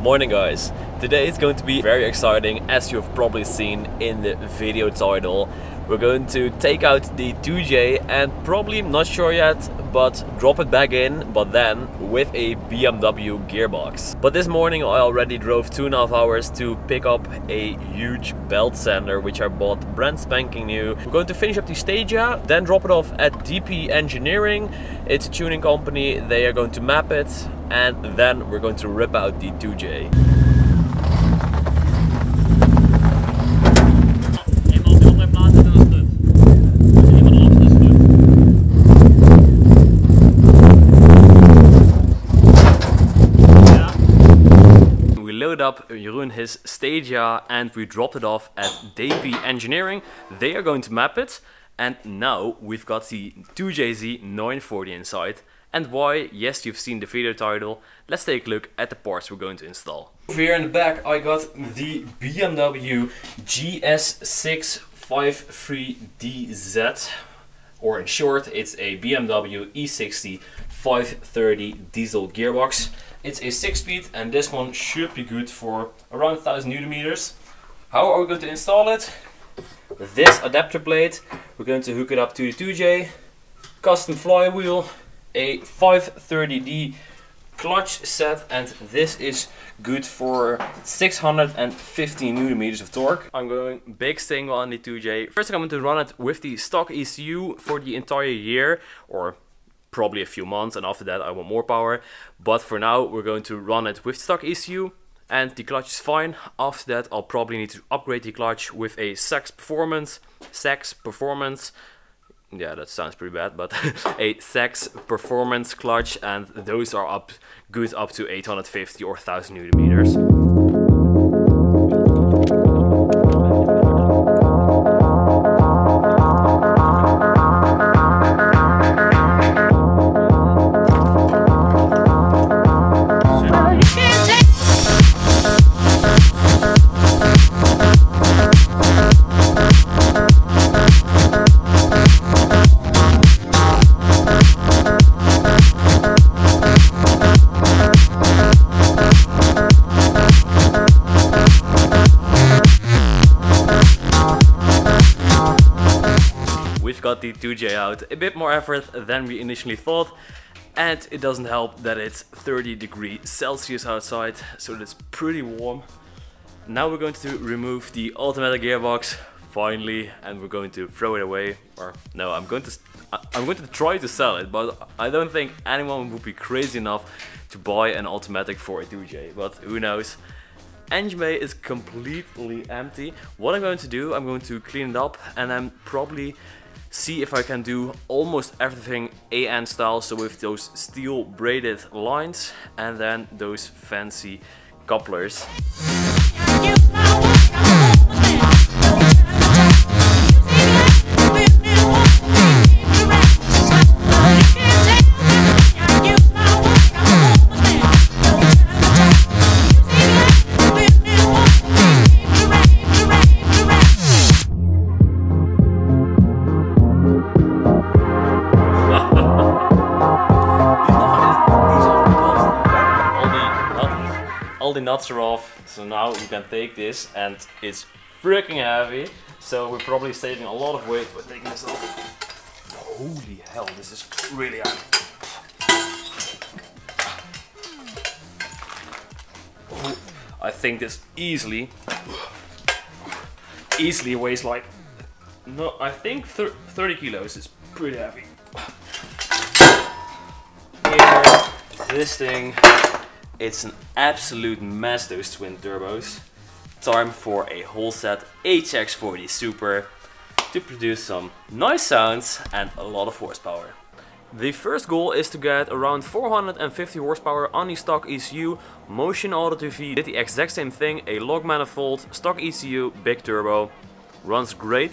Morning guys, today is going to be very exciting, as you have probably seen in the video title. We're going to take out the 2J and probably, not sure yet, but drop it back in, but then with a BMW gearbox. But this morning I already drove 2.5 hours to pick up a huge belt sander which I bought brand spanking new. We're going to finish up the Stadia, then drop it off at DP Engineering. It's a tuning company, they are going to map it, and then we're going to rip out the 2J. We load up Jeroen his Stadia and we dropped it off at DP Engineering. They are going to map it, and now we've got the 2JZ 940 inside. And why? Yes, you've seen the video title. Let's take a look at the parts we're going to install. Over here in the back I got the BMW GS6-53DZ, or in short it's a BMW E60-53 diesel gearbox. It's a 6-speed and this one should be good for around 1000 Newton meters. How are we going to install it? With this adapter plate we're going to hook it up to the 2J, custom flywheel, a 530D clutch set, and this is good for 650 Newton meters of torque. I'm going big single on the 2J. First I'm going to run it with the stock ECU for the entire year, or probably a few months, and after that I want more power. But for now we're going to run it with stock ECU, and the clutch is fine. After that I'll probably need to upgrade the clutch with a SAX Performance. Yeah, that sounds pretty bad, but a SAX Performance clutch, and those are good up to 850 or 1000 Newton meters. Got the 2J out. A bit more effort than we initially thought, and it doesn't help that it's 30 degrees Celsius outside, so that's pretty warm. Now we're going to remove the automatic gearbox finally, and we're going to throw it away. Or no, I'm going to try to sell it, but I don't think anyone would be crazy enough to buy an automatic for a 2J, but who knows. Engine bay is completely empty. What I'm going to do, I'm going to clean it up and then probably see if I can do almost everything AN style, so with those steel braided lines and then those fancy couplers. All the nuts are off, so now you can take this, and it's freaking heavy, so we're probably saving a lot of weight by taking this off. Holy hell, this is really heavy. I think this easily weighs like, no, I think 30 kilos. Is pretty heavy. Here, this thing. It's an absolute mess, those twin turbos. Time for a Holset HX40 Super to produce some nice sounds and a lot of horsepower. The first goal is to get around 450 horsepower on the stock ECU. Motion Auto TV did the exact same thing, a log manifold, stock ECU, big turbo, runs great.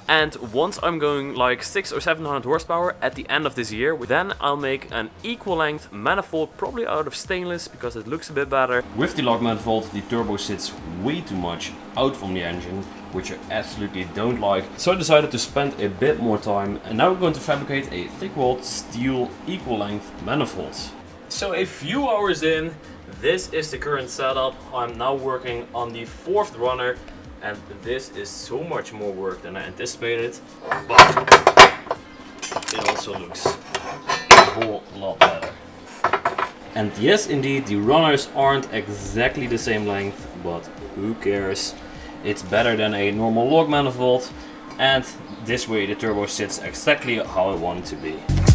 And once I'm going like 600 or 700 horsepower at the end of this year, then I'll make an equal length manifold, probably out of stainless because it looks a bit better. With the log manifold, the turbo sits way too much out from the engine, which I absolutely don't like. So I decided to spend a bit more time, and now we're going to fabricate a thick-walled steel equal length manifold. So a few hours in, this is the current setup. I'm now working on the 4th runner, and this is so much more work than I anticipated, but it also looks a whole lot better. And yes, indeed, the runners aren't exactly the same length, but who cares? It's better than a normal log manifold, and this way the turbo sits exactly how I want it to be.